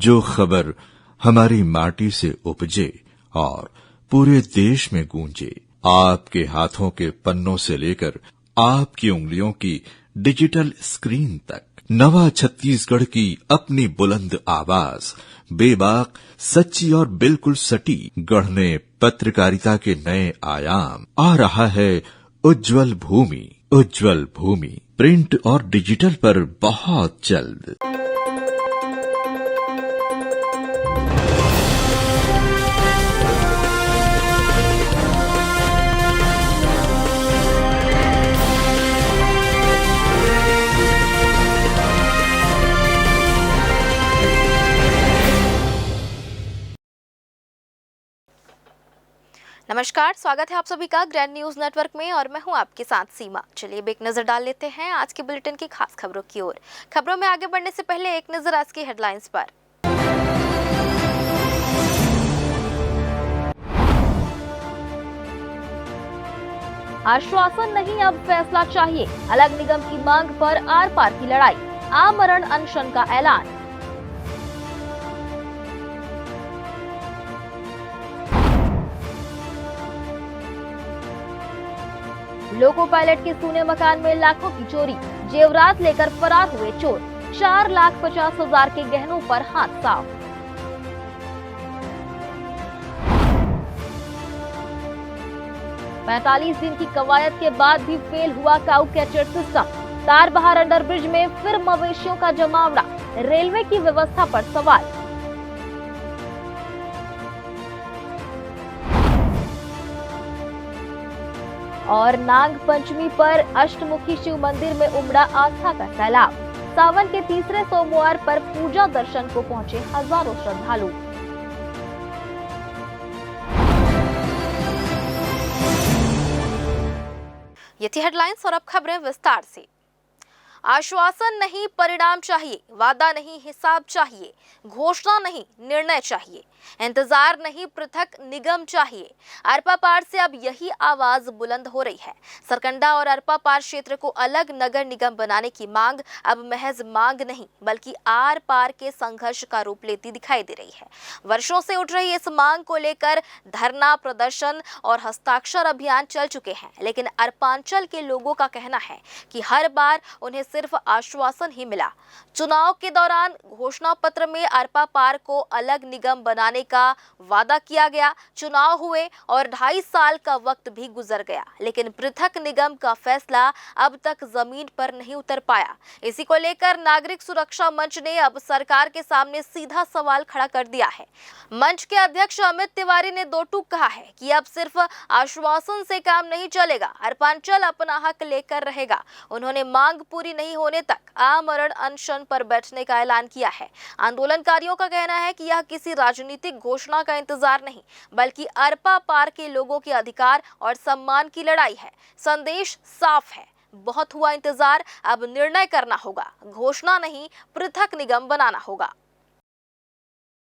जो खबर हमारी माटी से उपजे और पूरे देश में गूंजे, आपके हाथों के पन्नों से लेकर आपकी उंगलियों की डिजिटल स्क्रीन तक, नवा छत्तीसगढ़ की अपनी बुलंद आवाज, बेबाक, सच्ची और बिल्कुल सटी, गढ़ने पत्रकारिता के नए आयाम। आ रहा है उज्जवल भूमि। उज्जवल भूमि प्रिंट और डिजिटल पर बहुत जल्द। नमस्कार, स्वागत है आप सभी का ग्रैंड न्यूज नेटवर्क में और मैं हूं आपके साथ सीमा। चलिए अब एक नजर डाल लेते हैं आज के बुलेटिन की खास खबरों की ओर। खबरों में आगे बढ़ने से पहले एक नजर आज की हेडलाइंस पर। आश्वासन नहीं, अब फैसला चाहिए। अलग निगम की मांग पर आर पार की लड़ाई, आमरण अनशन का ऐलान। लोको पायलट के सूने मकान में लाखों की चोरी, जेवरात लेकर फरार हुए चोर। 4,50,000 के गहनों पर हाथ साफ। पैंतालीस दिन की कवायद के बाद भी फेल हुआ काऊ कैचर सिस्टम। तार बहार अंडरब्रिज में फिर मवेशियों का जमावड़ा, रेलवे की व्यवस्था पर सवाल। और नाग पंचमी पर अष्टमुखी शिव मंदिर में उमड़ा आस्था का सैलाब। सावन के तीसरे सोमवार पर पूजा दर्शन को पहुंचे हजारों श्रद्धालु। ये थी हेडलाइंस और अब खबरें विस्तार से। आश्वासन नहीं, परिणाम चाहिए। वादा नहीं, हिसाब चाहिए। घोषणा नहीं, निर्णय चाहिए। इंतजार नहीं, पृथक निगम चाहिए। अरपा पार से अब यही आवाज बुलंद हो रही है। सरकंडा और अरपा पार क्षेत्र को अलग नगर निगम बनाने की मांग अब महज मांग नहीं बल्कि आर पार के संघर्ष का रूप लेती दिखाई दे रही है। वर्षों से उठ रही इस मांग को लेकर धरना, प्रदर्शन और हस्ताक्षर अभियान चल चुके हैं, लेकिन अरपांचल के लोगों का कहना है कि हर बार उन्हें सिर्फ आश्वासन ही मिला। चुनाव के दौरान घोषणा पत्र में अरपा पार को अलग निगम बनाने का वादा किया गया। चुनाव हुए और 2.5 साल का वक्त भी गुजर गया, लेकिन पृथक निगम का फैसला अब तक जमीन पर नहीं उतर पाया। इसी को लेकर नागरिक सुरक्षा मंच ने अब सरकार के सामने सीधा सवाल खड़ा कर दिया है। मंच के अध्यक्ष अमित तिवारी ने दो टूक कहा है कि अब सिर्फ आश्वासन से काम नहीं चलेगा, अरपांचल अपना हक लेकर रहेगा। उन्होंने मांग पूरी नहीं होने तक आमरण अनशन पर बैठने का ऐलान किया है। आंदोलनकारियों का कहना है कि यह किसी राजनीतिक घोषणा का इंतजार नहीं बल्कि अरपा पार के लोगों के अधिकार और सम्मान की लड़ाई है। संदेश साफ है, बहुत हुआ इंतजार, अब निर्णय करना होगा। घोषणा नहीं, पृथक निगम बनाना होगा।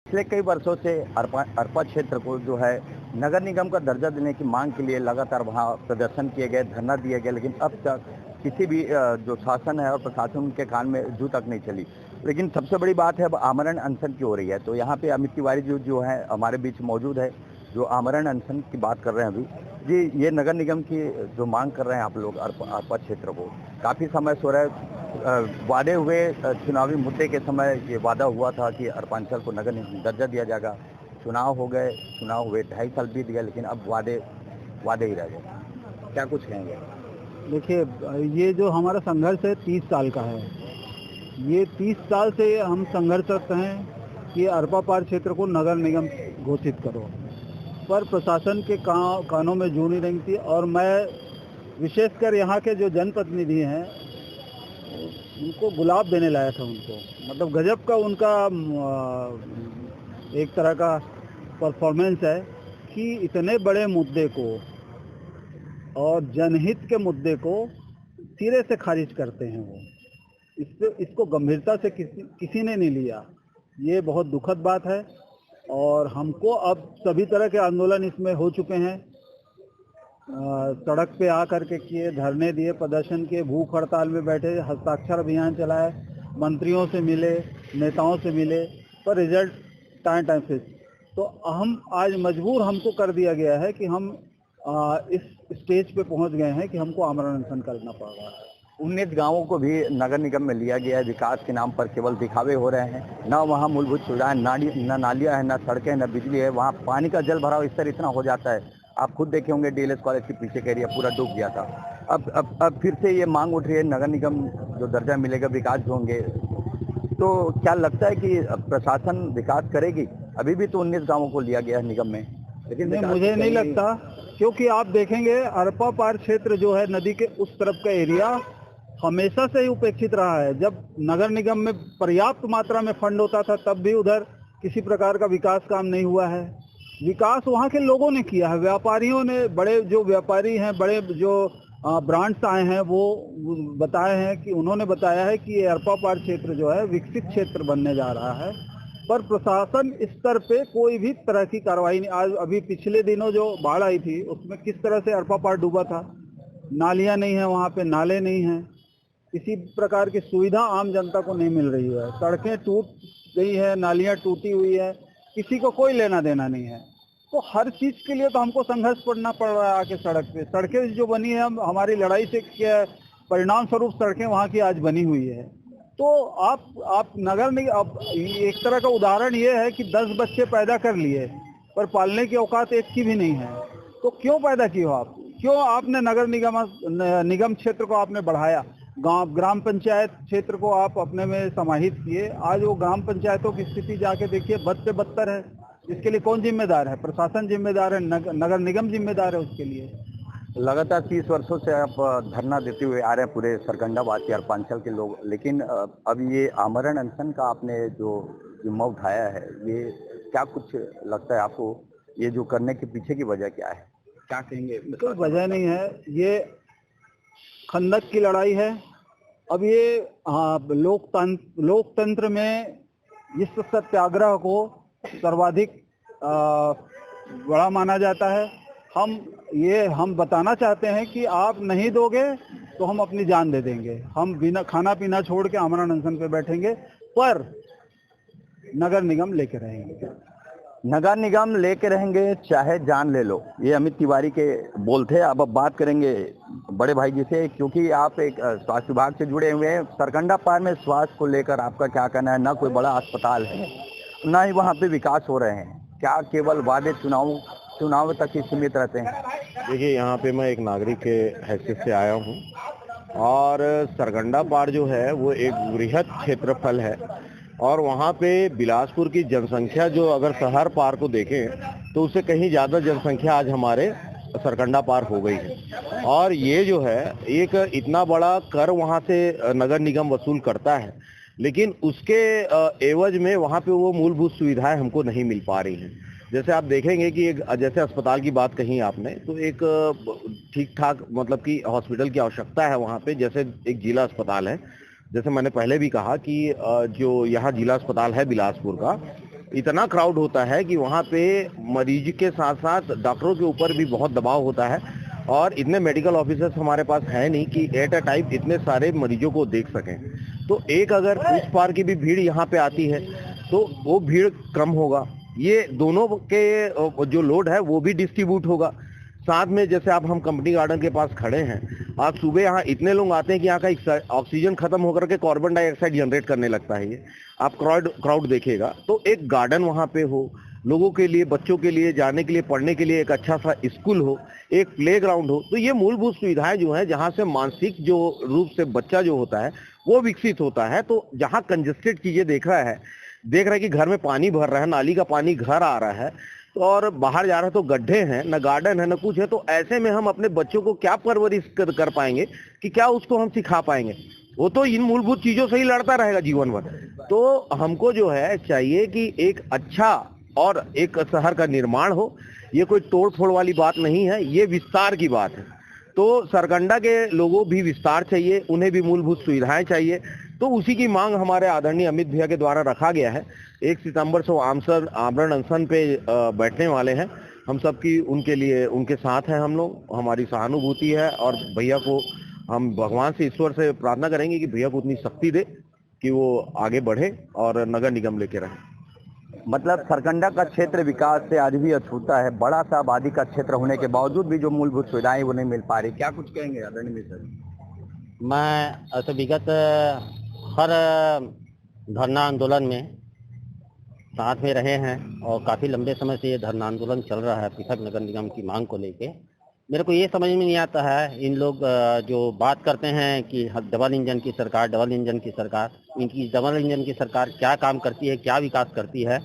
पिछले कई वर्षों से अरपा क्षेत्र को जो है नगर निगम का दर्जा देने की मांग के लिए लगातार वहां प्रदर्शन किए गए, धरना दिए गए, लेकिन अब तक किसी भी जो शासन है और प्रशासन उनके कान में जू तक नहीं चली। लेकिन सबसे बड़ी बात है अब आमरण अनशन की हो रही है। तो यहाँ पे अमित तिवारी जो है हमारे बीच मौजूद है, जो आमरण अनशन की बात कर रहे हैं अभी। जी, ये नगर निगम की जो मांग कर रहे हैं आप लोग अरपा क्षेत्र को, काफ़ी समय से हो रहा है। वादे हुए चुनावी मुद्दे के समय ये वादा हुआ था कि अरपांचल को नगर निगम दर्जा दिया जाएगा। चुनाव हो गए, चुनाव हुए, 2.5 साल बीत गए, लेकिन अब वादे ही रह गए। क्या कुछ कहेंगे? देखिए, ये जो हमारा संघर्ष है 30 साल का है। ये 30 साल से हम संघर्ष करते हैं कि अरपा पार क्षेत्र को नगर निगम घोषित करो, पर प्रशासन के कानों में जू नहीं रही थी। और मैं विशेषकर यहाँ के जो जनप्रतिनिधि हैं उनको गुलाब देने लाया था। उनको मतलब गजब का उनका एक तरह का परफॉर्मेंस है कि इतने बड़े मुद्दे को और जनहित के मुद्दे को सिरे से खारिज करते हैं। वो इसको गंभीरता से किसी ने नहीं लिया। ये बहुत दुखद बात है और हमको अब सभी तरह के आंदोलन इसमें हो चुके हैं। सड़क पे आकर के किए, धरने दिए, प्रदर्शन किए, भूख हड़ताल में बैठे, हस्ताक्षर अभियान चलाए, मंत्रियों से मिले, नेताओं से मिले, पर रिजल्ट टाइम से। तो हम आज मजबूर हमको कर दिया गया है कि हम इस स्टेज पे पहुंच गए हैं कि हमको आमरण अनशन करना पड़ रहा है। 19 गांवों को भी नगर निगम में लिया गया है। विकास के नाम पर केवल दिखावे हो रहे हैं। ना वहाँ मूलभूत सुविधाएं, ना नालियाँ हैं, ना सड़कें, ना बिजली है। वहाँ पानी का जल भराव स्तर इतना हो जाता है, आप खुद देखे होंगे डीएलएस कॉलेज के पीछे का एरिया पूरा डूब गया था। अब फिर से ये मांग उठ रही है, नगर निगम जो दर्जा मिलेगा, विकास भी होंगे। तो क्या लगता है कि प्रशासन विकास करेगी? अभी भी तो 19 गांवों को लिया गया है निगम में, लेकिन मुझे नहीं लगता, क्योंकि आप देखेंगे अरपा पार क्षेत्र जो है नदी के उस तरफ का एरिया हमेशा से ही उपेक्षित रहा है। जब नगर निगम में पर्याप्त मात्रा में फंड होता था तब भी उधर किसी प्रकार का विकास काम नहीं हुआ है। विकास वहाँ के लोगों ने किया है, व्यापारियों ने, बड़े जो व्यापारी हैं, बड़े जो ब्रांड्स आए हैं वो बताए हैं कि उन्होंने बताया है कि ये अरपा पार क्षेत्र जो है विकसित क्षेत्र बनने जा रहा है। पर प्रशासन स्तर पे कोई भी तरह की कार्रवाई नहीं। आज अभी पिछले दिनों जो बाढ़ आई थी उसमें किस तरह से अरपा पार डूबा था, नालियाँ नहीं है वहाँ पे, नाले नहीं हैं, किसी प्रकार की सुविधा आम जनता को नहीं मिल रही है। सड़कें टूट गई है, नालियाँ टूटी हुई है, किसी को कोई लेना देना नहीं है। तो हर चीज़ के लिए तो हमको संघर्ष करना पड़ रहा है आके सड़क पे। सड़कें जो बनी है हमारी लड़ाई से परिणाम स्वरूप सड़कें वहाँ की आज बनी हुई है। तो आप नगर निगम, अब एक तरह का उदाहरण ये है कि 10 बच्चे पैदा कर लिए पर पालने की औकात एक की भी नहीं है। तो क्यों पैदा किए हो आप? क्यों आपने नगर निगम क्षेत्र को आपने बढ़ाया? ग्राम पंचायत क्षेत्र को आप अपने में समाहित किए। आज वो ग्राम पंचायतों की स्थिति जाके देखिए, बद से बदतर है। इसके लिए कौन जिम्मेदार है? प्रशासन जिम्मेदार है, नगर निगम जिम्मेदार है उसके लिए। लगातार 30 वर्षों से आप धरना देते हुए आ रहे हैं पूरे सरकंडा वासी अर्पांचल के लोग, लेकिन अब ये आमरण अनशन का आपने जो जिम्मा उठाया है, ये क्या कुछ लगता है आपको? ये जो करने के पीछे की वजह क्या है, क्या कहेंगे? कोई वजह नहीं है, ये खंदक की लड़ाई है। अब ये लोकतंत्र में इस सत्याग्रह को सर्वाधिक बड़ा माना जाता है। हम बताना चाहते हैं कि आप नहीं दोगे तो हम अपनी जान दे देंगे। हम बिना खाना पीना छोड़ के आमरण अनशन पे बैठेंगे, पर नगर निगम लेके रहेंगे। नगर निगम लेके रहेंगे, चाहे जान ले लो, ये अमित तिवारी के बोल थे। अब बात करेंगे बड़े भाई जी से, क्योंकि आप एक स्वास्थ्य विभाग से जुड़े हुए हैं। सरकंडा पार में स्वास्थ्य को लेकर आपका क्या कहना है? ना कोई बड़ा अस्पताल है, ना ही वहाँ पे विकास हो रहे हैं। क्या केवल वादे चुनाव तक ही सीमित रहते हैं? देखिए, यहाँ पे मैं एक नागरिक के हैसियत से आया हूँ और सरकंडा पार जो है वो एक वृहद क्षेत्रफल है और वहाँ पे बिलासपुर की जनसंख्या जो अगर शहर पार को देखें तो उससे कहीं ज़्यादा जनसंख्या आज हमारे सरकंडा पार हो गई है। और ये जो है एक इतना बड़ा कर वहाँ से नगर निगम वसूल करता है, लेकिन उसके एवज में वहाँ पे वो मूलभूत सुविधाएं हमको नहीं मिल पा रही हैं। जैसे आप देखेंगे कि एक जैसे अस्पताल की बात कही आपने, तो एक ठीक ठाक मतलब कि हॉस्पिटल की आवश्यकता है वहाँ पे। जैसे एक जिला अस्पताल है, जैसे मैंने पहले भी कहा कि जो यहाँ जिला अस्पताल है बिलासपुर का, इतना क्राउड होता है कि वहाँ पे मरीज के साथ साथ डॉक्टरों के ऊपर भी बहुत दबाव होता है और इतने मेडिकल ऑफिसर्स हमारे पास है नहीं कि एट अ टाइम इतने सारे मरीजों को देख सकें। तो एक अगर उस पार की भी भीड़ यहाँ पे आती है तो वो भीड़ कम होगा, ये दोनों के जो लोड है वो भी डिस्ट्रीब्यूट होगा। साथ में जैसे आप हम कंपनी गार्डन के पास खड़े हैं, आज सुबह यहाँ इतने लोग आते हैं कि यहाँ का ऑक्सीजन खत्म होकर के कार्बन डाइऑक्साइड जनरेट करने लगता है। ये आप क्राउड देखेगा तो एक गार्डन वहाँ पे हो, लोगों के लिए, बच्चों के लिए जाने के लिए, पढ़ने के लिए एक अच्छा सा स्कूल हो, एक प्लेग्राउंड हो, तो ये मूलभूत सुविधाएं जो है जहाँ से मानसिक जो रूप से बच्चा जो होता है वो विकसित होता है। तो जहाँ कंजेस्टेड चीजें देख रहा है कि घर में पानी भर रहा है, नाली का पानी घर आ रहा है और बाहर जा रहा है तो गड्ढे हैं, न गार्डन है न कुछ है, तो ऐसे में हम अपने बच्चों को क्या परवरिश कर पाएंगे, कि क्या उसको हम सिखा पाएंगे? वो तो इन मूलभूत चीजों से ही लड़ता रहेगा जीवन भर। तो हमको जो है चाहिए कि एक अच्छा और एक शहर का निर्माण हो। ये कोई तोड़ फोड़ वाली बात नहीं है, ये विस्तार की बात है। तो सरकंडा के लोगों भी विस्तार चाहिए, उन्हें भी मूलभूत सुविधाएं चाहिए। तो उसी की मांग हमारे आदरणीय अमित भैया के द्वारा रखा गया है। 1 सितंबर से वो आमरण अनशन पे बैठने वाले हैं। हम सबकी उनके लिए उनके साथ हैं हम लोग, हमारी सहानुभूति है और भैया को हम भगवान से, ईश्वर से प्रार्थना करेंगे कि भैया को उतनी शक्ति दे कि वो आगे बढ़े और नगर निगम लेके रहे। मतलब सरकंडा का क्षेत्र विकास से आज भी अछूता है। बड़ा सा आबादी का क्षेत्र होने के बावजूद भी जो मूलभूत सुविधाएं वो नहीं मिल पा रही। क्या कुछ कहेंगे आदरणीय मिश्र? मैं ऐसे विगत हर धरना आंदोलन में साथ में रहे हैं और काफ़ी लंबे समय से ये धरना आंदोलन चल रहा है पृथक नगर निगम की मांग को लेके। मेरे को ये समझ में नहीं आता है, इन लोग जो बात करते हैं कि डबल इंजन की सरकार, इनकी डबल इंजन की सरकार क्या काम करती है, क्या विकास करती है,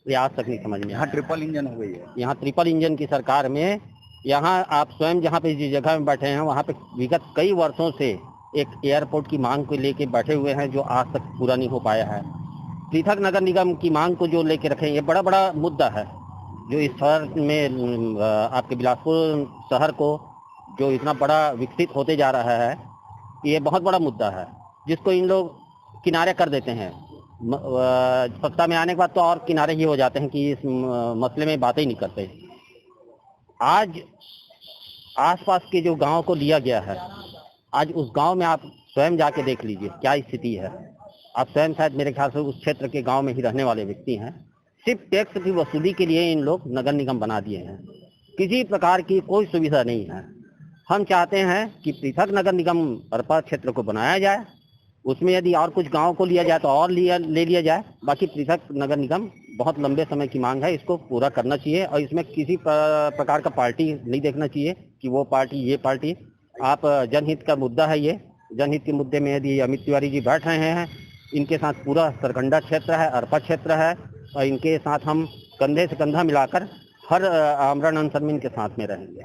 ये आज तक नहीं समझ में। यहाँ ट्रिपल इंजन हो गई है। यहाँ ट्रिपल इंजन की सरकार में, यहाँ आप स्वयं जहाँ पे जिस जगह में बैठे हैं वहाँ पे विगत कई वर्षों से एक एयरपोर्ट की मांग को लेके बैठे हुए हैं जो आज तक पूरा नहीं हो पाया है। पृथक नगर निगम की मांग को जो लेके रखे, ये बड़ा मुद्दा है जो इस शहर में आपके बिलासपुर शहर को जो इतना बड़ा विकसित होते जा रहा है, ये बहुत बड़ा मुद्दा है जिसको इन लोग किनारे कर देते हैं। सत्ता में आने के बाद तो और किनारे ही हो जाते हैं कि इस मसले में बातें ही नहीं करते। आज आसपास के जो गांव को लिया गया है, आज उस गांव में आप स्वयं जाके देख लीजिए क्या स्थिति है। आप स्वयं शायद मेरे ख्याल से उस क्षेत्र के गांव में ही रहने वाले व्यक्ति हैं। सिर्फ टैक्स की वसूली के लिए इन लोग नगर निगम बना दिए हैं, किसी प्रकार की कोई सुविधा नहीं है। हम चाहते हैं कि पृथक नगर निगम अरपा क्षेत्र को बनाया जाए, उसमें यदि और कुछ गाँव को लिया जाए तो और ले लिया जाए। बाकी पृथक नगर निगम बहुत लंबे समय की मांग है, इसको पूरा करना चाहिए और इसमें किसी प्रकार का पार्टी नहीं देखना चाहिए कि वो पार्टी ये पार्टी। आप जनहित का मुद्दा है, ये जनहित के मुद्दे में यदि अमित तिवारी जी बैठ रहे हैं, इनके साथ पूरा सरकंडा क्षेत्र है, अरपा क्षेत्र है और इनके साथ हम कंधे से कंधा मिलाकर हर आमरण अनशन में इनके साथ में रहेंगे।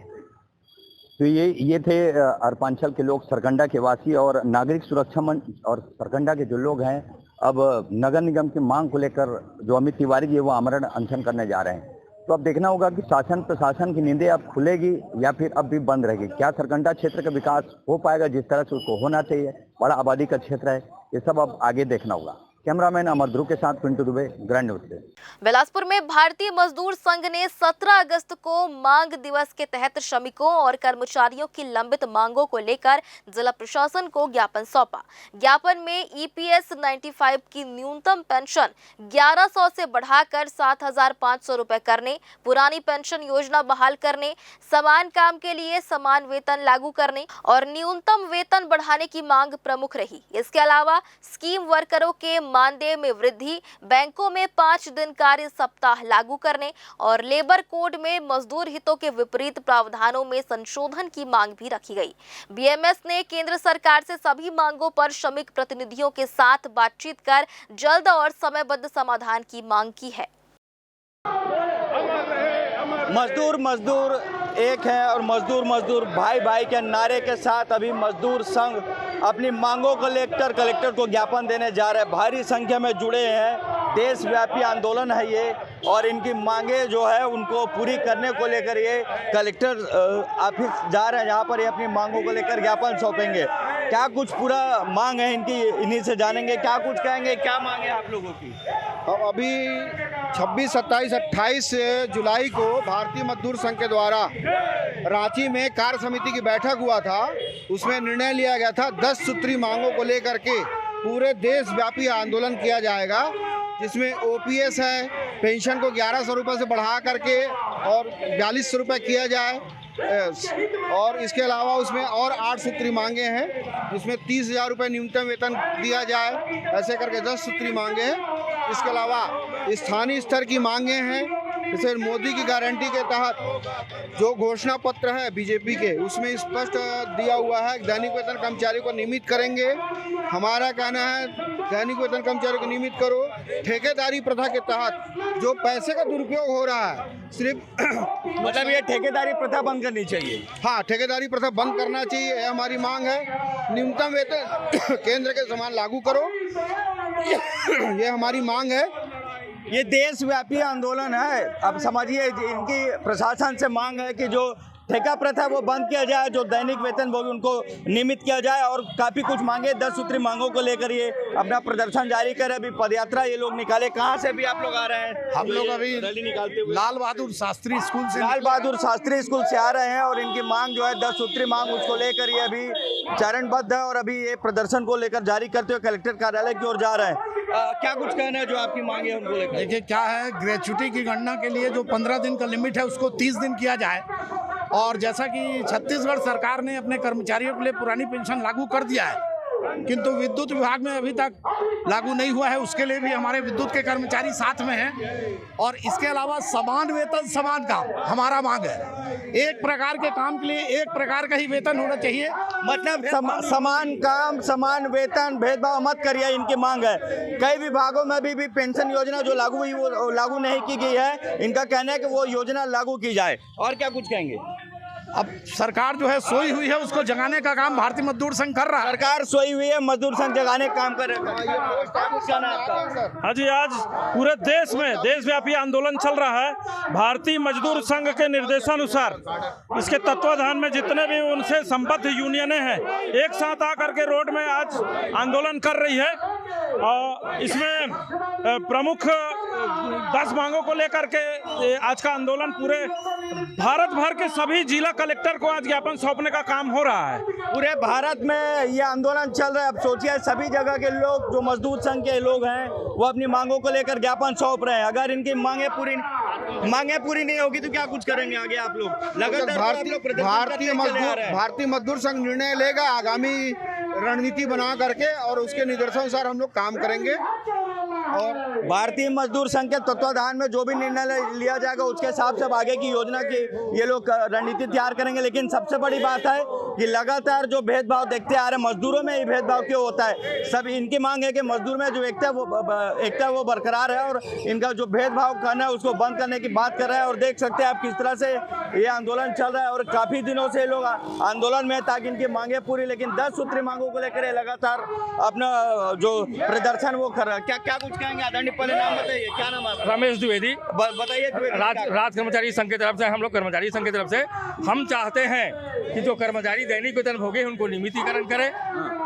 तो ये थे अरपांचल के लोग, सरकंडा के वासी और नागरिक सुरक्षा मंच और सरकंडा के जो लोग हैं अब नगर निगम की मांग को लेकर जो अमित तिवारी जी वो आमरण अनशन करने जा रहे हैं। तो अब देखना होगा कि शासन प्रशासन की नींदें अब खुलेगी या फिर अब भी बंद रहेगी। क्या सरकंडा क्षेत्र का विकास हो पाएगा जिस तरह से उसको होना चाहिए? बड़ा आबादी का क्षेत्र है, ये सब अब आगे देखना होगा। कैमरामैन अमर ध्रुव के साथ पिंटू दुबे, ग्रैंड न्यूज से। बिलासपुर में भारतीय मजदूर संघ ने 17 अगस्त को मांग दिवस के तहत श्रमिकों और कर्मचारियों की लंबित मांगों को लेकर जिला प्रशासन को ज्ञापन सौंपा। ज्ञापन में ईपीएस 95 की न्यूनतम पेंशन 1100 से बढ़ाकर 7500 रुपए करने, पुरानी पेंशन योजना बहाल करने, समान काम के लिए समान वेतन लागू करने और न्यूनतम वेतन बढ़ाने की मांग प्रमुख रही। इसके अलावा स्कीम वर्करों के मानदेय में वृद्धि, बैंकों में 5 दिन कार्य सप्ताह लागू करने और लेबर कोड में मजदूर हितों के विपरीत प्रावधानों में संशोधन की मांग भी रखी गई। बीएमएस ने केंद्र सरकार से सभी मांगों पर श्रमिक प्रतिनिधियों के साथ बातचीत कर जल्द और समयबद्ध समाधान की मांग की है। मजदूर एक है और मजदूर भाई के नारे के साथ अभी मजदूर संघ अपनी मांगों को लेकर कलेक्टर को ज्ञापन देने जा रहे हैं। भारी संख्या में जुड़े हैं, देशव्यापी आंदोलन है ये और इनकी मांगे जो है उनको पूरी करने को लेकर ये कलेक्टर ऑफिस जा रहे हैं, जहाँ पर ये अपनी मांगों को लेकर ज्ञापन सौंपेंगे। क्या कुछ पूरा मांग है इनकी, इन्हीं से जानेंगे क्या कुछ कहेंगे, क्या मांगे आप लोगों की। अब अभी 26, 27, 28 जुलाई को भारतीय मजदूर संघ के द्वारा रांची में कार्य समिति की बैठक हुआ था। उसमें निर्णय लिया गया था 10 सूत्री मांगों को लेकर के पूरे देशव्यापी आंदोलन किया जाएगा, जिसमें ओपीएस है, पेंशन को 1100 रुपये से बढ़ा करके और 4200 रुपये किया जाए और इसके अलावा उसमें और 8 सूत्री मांगे हैं, जिसमें 30,000 रुपये न्यूनतम वेतन दिया जाए। ऐसे करके 10 सूत्री मांगे हैं। इसके अलावा स्थानीय स्तर की मांगे हैं, जैसे मोदी की गारंटी के तहत जो घोषणा पत्र है बीजेपी के, उसमें स्पष्ट दिया हुआ है दैनिक वेतन कर्मचारी को नियमित करेंगे। हमारा कहना है दैनिक वेतन कर्मचारी को नियमित करो। ठेकेदारी प्रथा के तहत जो पैसे का दुरुपयोग हो रहा है, सिर्फ मतलब ये ठेकेदारी प्रथा बंद करनी चाहिए। हाँ, ठेकेदारी प्रथा बंद करना चाहिए, यह हमारी मांग है। न्यूनतम वेतन केंद्र के समान लागू करो, ये हमारी मांग है। ये देशव्यापी आंदोलन है। अब समझिए इनकी प्रशासन से मांग है कि जो ठेका प्रथा वो बंद किया जाए, जो दैनिक वेतन वो भी उनको नियमित किया जाए और काफ़ी कुछ मांगे 10 सूत्री मांगों को लेकर ये अपना प्रदर्शन जारी करे। अभी पदयात्रा ये लोग निकाले। कहाँ से भी आप लोग आ रहे हैं? हम लोग अभी रैली निकालते हुए लाल बहादुर शास्त्री स्कूल से आ रहे हैं और इनकी मांग जो है 10 सूत्री मांग, उसको लेकर ये अभी चरणबद्ध है और अभी ये प्रदर्शन को लेकर जारी करते हुए कलेक्टर कार्यालय की ओर जा रहे हैं। क्या कुछ कहना है जो आपकी मांग है उनको लेकर? देखिए क्या है, ग्रेच्युटी की गणना के लिए जो 15 दिन का लिमिट है उसको 30 दिन किया जाए। और जैसा कि छत्तीसगढ़ सरकार ने अपने कर्मचारियों के लिए पुरानी पेंशन लागू कर दिया है, किंतु विद्युत विभाग में अभी तक लागू नहीं हुआ है। उसके लिए भी हमारे विद्युत के कर्मचारी साथ में हैं। और इसके अलावा समान वेतन समान काम हमारा मांग है। एक प्रकार के काम के लिए एक प्रकार का ही वेतन होना चाहिए। मतलब समान काम समान वेतन, भेदभाव मत करिए, इनकी मांग है। कई विभागों में अभी भी पेंशन योजना जो लागू हुई वो लागू नहीं की गई है। इनका कहना है कि वो योजना लागू की जाए। और क्या कुछ कहेंगे? अब सरकार जो है सोई हुई है, उसको जगाने का काम भारतीय मजदूर संघ कर रहा है। सरकार सोई हुई है, मजदूर संघ जगाने का काम कर रहा है। हाँ जी, आज पूरे देश में देशव्यापी आंदोलन चल रहा है। भारतीय मजदूर संघ के निर्देशानुसार इसके तत्वाधान में जितने भी उनसे संबद्ध यूनियनें हैं एक साथ आकर के रोड में आज आंदोलन कर रही है। और इसमें प्रमुख 10 मांगों को लेकर के आज का आंदोलन पूरे भारत भर के सभी जिला कलेक्टर को आज ज्ञापन सौंपने का काम हो रहा है। पूरे भारत में ये आंदोलन चल रहा है। अब सोचिए सभी जगह के लोग जो मजदूर संघ के लोग हैं वो अपनी मांगों को लेकर ज्ञापन सौंप रहे हैं। अगर इनकी मांगे पूरी नहीं होगी तो क्या कुछ करेंगे आगे आप लोग? लगातार भारतीय मजदूर संघ निर्णय लेगा आगामी रणनीति बना करके और उसके निर्देशानुसार हम लोग काम करेंगे। और भारतीय मजदूर संघ के तत्वाधान में जो भी निर्णय लिया जाएगा उसके हिसाब से आगे की योजना की ये लोग रणनीति तैयार करेंगे। लेकिन सबसे बड़ी बात है कि लगातार जो भेदभाव देखते आ रहे हैं, मजदूरों में ये भेदभाव क्यों होता है? सब इनकी मांग है कि मजदूर में जो एकता वो बरकरार है और इनका जो भेदभाव करना है उसको बंद करने की बात कर रहे हैं। और देख सकते हैं आप किस तरह से ये आंदोलन चल रहा है और काफी दिनों से लोग आंदोलन में ताकि इनकी मांगे पूरी, लेकिन 10 सूत्री मांगों को लेकर लगातार अपना जो प्रदर्शन वो कर रहा है। क्या कुछ कहेंगे आदरणीय? पहले नाम बताइए, क्या नाम है? रमेश द्विवेदी, बताइए। राज कर्मचारी संघ की तरफ से हम लोग कर्मचारी संघ की तरफ से हम चाहते हैं कि जो कर्मचारी दैनिक वेतन भोगे उनको नियमितीकरण करें।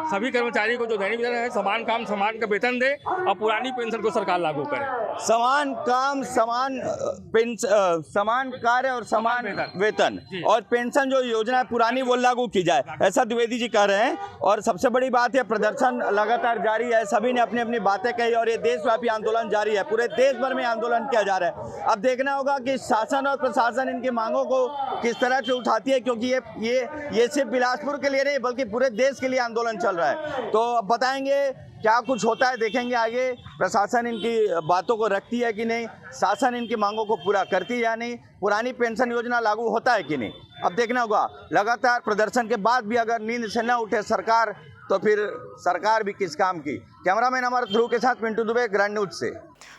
सभी कर्मचारी को जो दैनिक वेतन है समान काम समान का वेतन दे और पुरानी पेंशन को सरकार लागू करे। समान काम समान कार्य और समान वेतन और पेंशन जो योजना है पुरानी वो लागू की जाए, ऐसा द्विवेदी जी कह रहे हैं। और सबसे बड़ी बात है प्रदर्शन लगातार जारी है। सभी ने अपनी अपनी बातें कही और ये देशव्यापी आंदोलन जारी है। पूरे देश भर में आंदोलन किया जा रहा है। अब देखना होगा कि शासन और प्रशासन इनकी मांगों को किस तरह से उठाती है, क्योंकि ये सिर्फ बिलासपुर के लिए नहीं बल्कि पूरे देश के लिए आंदोलन चल रहा है। तो अब बताएंगे क्या कुछ होता है, देखेंगे आगे प्रशासन इनकी बातों को रखती है कि नहीं, शासन इनकी मांगों को पूरा करती है या नहीं, पुरानी पेंशन योजना लागू होता है कि नहीं। अब देखना होगा। लगातार प्रदर्शन के बाद भी अगर नींद से न उठे सरकार तो फिर सरकार भी किस काम की। कैमरामैन अमर ध्रुव के साथ पिंटू दुबे, ग्रैंड न्यूज से।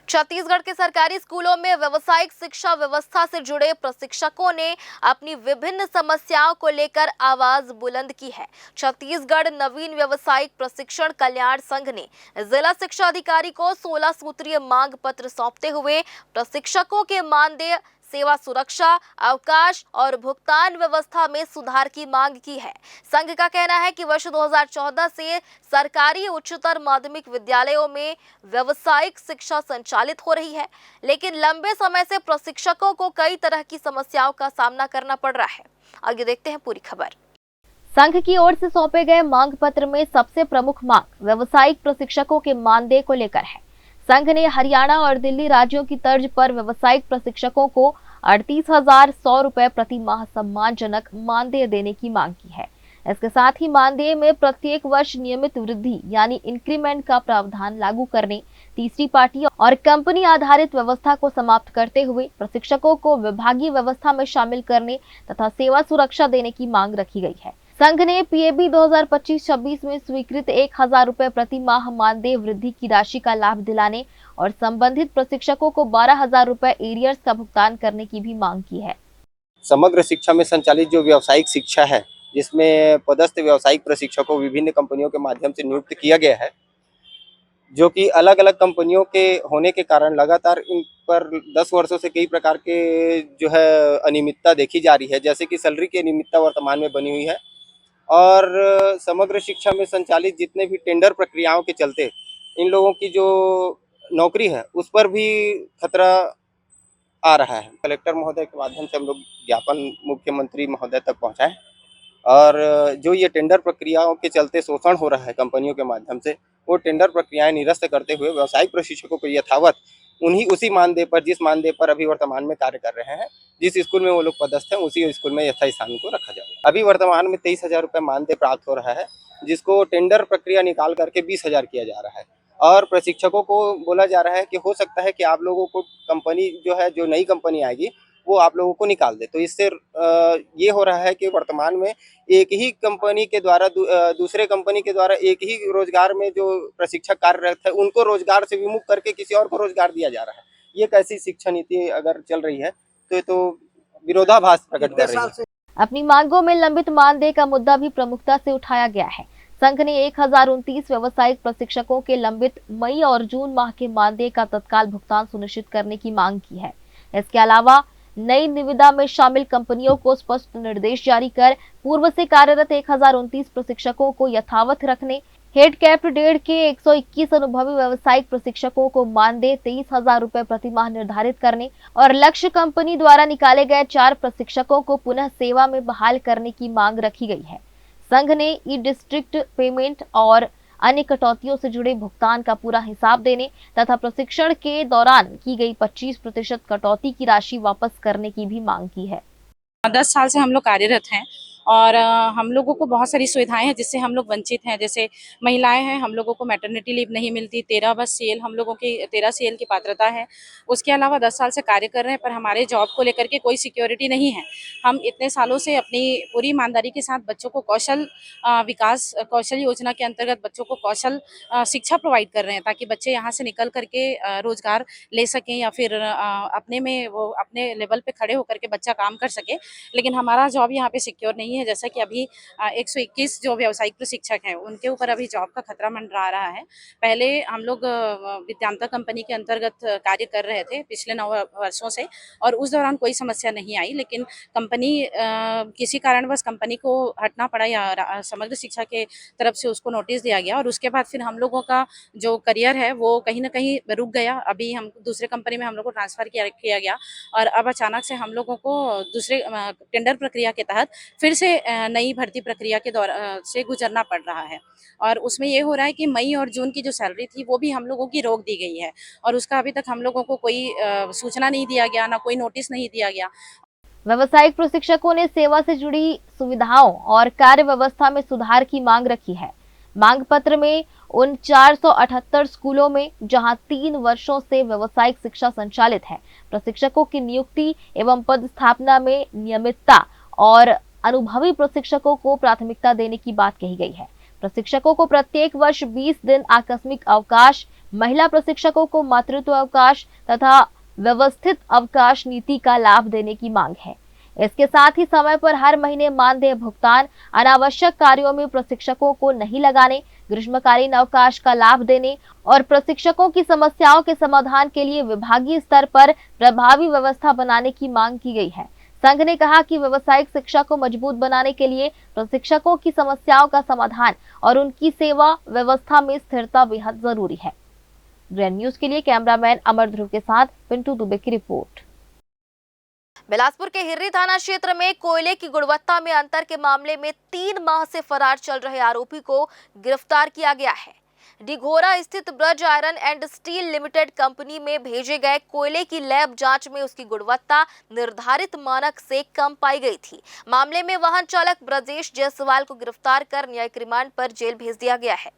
छत्तीसगढ़ के सरकारी स्कूलों में व्यावसायिक शिक्षा व्यवस्था से जुड़े प्रशिक्षकों ने अपनी विभिन्न समस्याओं को लेकर आवाज बुलंद की है। छत्तीसगढ़ नवीन व्यावसायिक प्रशिक्षण कल्याण संघ ने जिला शिक्षा अधिकारी को 16 सूत्रीय मांग पत्र सौंपते हुए प्रशिक्षकों के मानदेय, सेवा सुरक्षा, अवकाश और भुगतान व्यवस्था में सुधार की मांग की है। संघ का कहना है कि वर्ष 2014 से सरकारी उच्चतर माध्यमिक विद्यालयों में व्यावसायिक शिक्षा संचालित हो रही है, लेकिन लंबे समय से प्रशिक्षकों को कई तरह की समस्याओं का सामना करना पड़ रहा है। आगे देखते हैं पूरी खबर। संघ की ओर से सौंपे गए मांग पत्र में सबसे प्रमुख मांग व्यावसायिक प्रशिक्षकों के मानदेय को लेकर है। संघ ने हरियाणा और दिल्ली राज्यों की तर्ज पर व्यावसायिक प्रशिक्षकों को 38,100 रुपए प्रति माह सम्मानजनक मानदेय देने की मांग की है। इसके साथ ही मानदेय में प्रत्येक वर्ष नियमित वृद्धि यानी इंक्रीमेंट का प्रावधान लागू करने, तीसरी पार्टी और कंपनी आधारित व्यवस्था को समाप्त करते हुए प्रशिक्षकों को विभागीय व्यवस्था में शामिल करने तथा सेवा सुरक्षा देने की मांग रखी गई है। संघ ने पीएबी 2025-26 में स्वीकृत 1,000 रुपए प्रति माह मानदेय वृद्धि की राशि का लाभ दिलाने और संबंधित प्रशिक्षकों को 12,000 रुपए एरियर्स का भुगतान करने की भी मांग की है। समग्र शिक्षा में संचालित जो व्यावसायिक शिक्षा है, जिसमें पदस्थ व्यावसायिक प्रशिक्षकों को विभिन्न कंपनियों के माध्यम से नियुक्त किया गया है, जो कि अलग अलग कंपनियों के होने के कारण लगातार इन पर 10 वर्षों से कई प्रकार के जो है अनियमितता देखी जा रही है, जैसे कि सैलरी की अनियमितता वर्तमान में बनी हुई है और समग्र शिक्षा में संचालित जितने भी टेंडर प्रक्रियाओं के चलते इन लोगों की जो नौकरी है उस पर भी खतरा आ रहा है। कलेक्टर महोदय के माध्यम से हम लोग ज्ञापन मुख्यमंत्री महोदय तक पहुँचाएँ और जो ये टेंडर प्रक्रियाओं के चलते शोषण हो रहा है कंपनियों के माध्यम से, वो टेंडर प्रक्रियाएं निरस्त करते हुए व्यावसायिक प्रशिक्षकों को यथावत उसी मानदेय पर, जिस मानदेय पर अभी वर्तमान में कार्य कर रहे हैं, जिस स्कूल में वो लोग पदस्थ हैं उसी स्कूल में यथास्थान स्थान को रखा जाए। अभी वर्तमान में 23,000 रुपये मानदेय प्राप्त हो रहा है, जिसको टेंडर प्रक्रिया निकाल करके 20,000 किया जा रहा है और प्रशिक्षकों को बोला जा रहा है कि हो सकता है कि आप लोगों को कंपनी जो है, जो नई कंपनी आएगी वो आप लोगों को निकाल दे। तो इससे ये हो रहा है कि वर्तमान में एक ही कंपनी के द्वारा दूसरे कंपनी के द्वारा एक ही रोजगार में जो प्रशिक्षक कार्यरत है उनको रोजगार से विमुख करके किसी और को रोजगार दिया जा रहा है। ये कैसी शिक्षा नीति अगर चल रही है तो ये तो विरोधाभास प्रकट कर रही है। अपनी मांगों में लंबित मानदेय का मुद्दा भी प्रमुखता से उठाया गया है। संघ ने 1029 व्यावसायिक प्रशिक्षकों के लंबित मई और जून माह के मानदेय का तत्काल भुगतान सुनिश्चित करने की मांग की है। इसके अलावा नई निविदा में शामिल कंपनियों को स्पष्ट निर्देश जारी कर पूर्व से कार्यरत 1029 प्रशिक्षकों को यथावत रखने, हेड कैप्ड 1.5 के 121 अनुभवी व्यावसायिक प्रशिक्षकों को मानदेय 23,000 रुपए प्रति माह निर्धारित करने और लक्ष्य कंपनी द्वारा निकाले गए 4 प्रशिक्षकों को पुनः सेवा में बहाल करने की मांग रखी गई है। संघ ने ई डिस्ट्रिक्ट पेमेंट और अन्य कटौतियों से जुड़े भुगतान का पूरा हिसाब देने तथा प्रशिक्षण के दौरान की गई 25% कटौती की राशि वापस करने की भी मांग की है। 10 साल से हम लोग कार्यरत हैं और हम लोगों को बहुत सारी सुविधाएं हैं जिससे हम लोग वंचित हैं। जैसे महिलाएं हैं, हम लोगों को मैटरनिटी लीव नहीं मिलती, 13 बस सीएल हम लोगों की 13 सीएल की पात्रता है। उसके अलावा 10 साल से कार्य कर रहे हैं पर हमारे जॉब को लेकर के कोई सिक्योरिटी नहीं है। हम इतने सालों से अपनी पूरी ईमानदारी के साथ बच्चों को कौशल विकास कौशल योजना के अंतर्गत बच्चों को कौशल शिक्षा प्रोवाइड कर रहे हैं ताकि बच्चे यहाँ से निकल करके रोजगार ले सकें या फिर अपने में वो अपने लेवल पे खड़े होकर के बच्चा काम कर सके। लेकिन हमारा जॉब यहाँ पे सिक्योर नहीं है। जैसा कि अभी 121 जो व्यावसायिक प्रशिक्षक हैं उनके ऊपर अभी जॉब का खतरा मंडरा रहा है। पहले हम लोग विद्यांता कंपनी के अंतर्गत कार्य कर रहे थे पिछले 9 वर्षों से और उस दौरान कोई समस्या नहीं आई, लेकिन कंपनी किसी कारणवश कंपनी को हटना पड़ा या समग्र शिक्षा के तरफ से उसको नोटिस दिया गया और उसके बाद फिर हम लोगों का जो करियर है वो कहीं ना कहीं रुक गया। अभी हम दूसरे कंपनी में हम लोग को ट्रांसफ़र किया गया और अब अचानक से हम लोगों को दूसरे टेंडर प्रक्रिया के तहत फिर से नई भर्ती प्रक्रिया के दौरान से गुजरना पड़ रहा है और उसमें ये हो रहा है कि मई और जून की जो सैलरी थी वो भी हम लोगों की रोक दी गई है और उसका अभी तक हम लोगों को कोई सूचना नहीं दिया गया, ना कोई नोटिस नहीं दिया गया। व्यावसायिक प्रशिक्षकों ने सेवा से जुड़ी सुविधाओं और कार्य व्यवस्था में सुधार की मांग रखी है। मांग पत्र में उन 478 स्कूलों में जहां 3 वर्षों से व्यावसायिक शिक्षा संचालित है, प्रशिक्षकों की नियुक्ति एवं पद स्थापना में नियमितता और अनुभवी प्रशिक्षकों को प्राथमिकता देने की बात कही गई है। प्रशिक्षकों को प्रत्येक वर्ष 20 दिन आकस्मिक अवकाश, महिला प्रशिक्षकों को मातृत्व अवकाश तथा व्यवस्थित अवकाश नीति का लाभ देने की मांग है। इसके साथ ही समय पर हर महीने मानदेय भुगतान, अनावश्यक कार्यों में प्रशिक्षकों को नहीं लगाने, ग्रीष्मकालीन अवकाश का लाभ देने और प्रशिक्षकों की समस्याओं के समाधान के लिए विभागीय स्तर पर प्रभावी व्यवस्था बनाने की मांग की गई है। संघ ने कहा कि व्यावसायिक शिक्षा को मजबूत बनाने के लिए प्रशिक्षकों की समस्याओं का समाधान और उनकी सेवा व्यवस्था में स्थिरता बेहद जरूरी है। ग्रैंड न्यूज के लिए कैमरामैन अमर ध्रुव के साथ पिंटू दुबे की रिपोर्ट। बिलासपुर के हिर्री थाना क्षेत्र में कोयले की गुणवत्ता में अंतर के मामले में 3 माह से फरार चल रहे आरोपी को गिरफ्तार किया गया है। डिघोरा स्थित Braj iron and steel limited company में भेजे गए कोयले की लैब जांच में उसकी गुणवत्ता निर्धारित मानक से कम पाई गई थी। मामले में वाहन चालक ब्रजेश जायसवाल को गिरफ्तार कर न्यायिक रिमांड पर जेल भेज दिया गया है।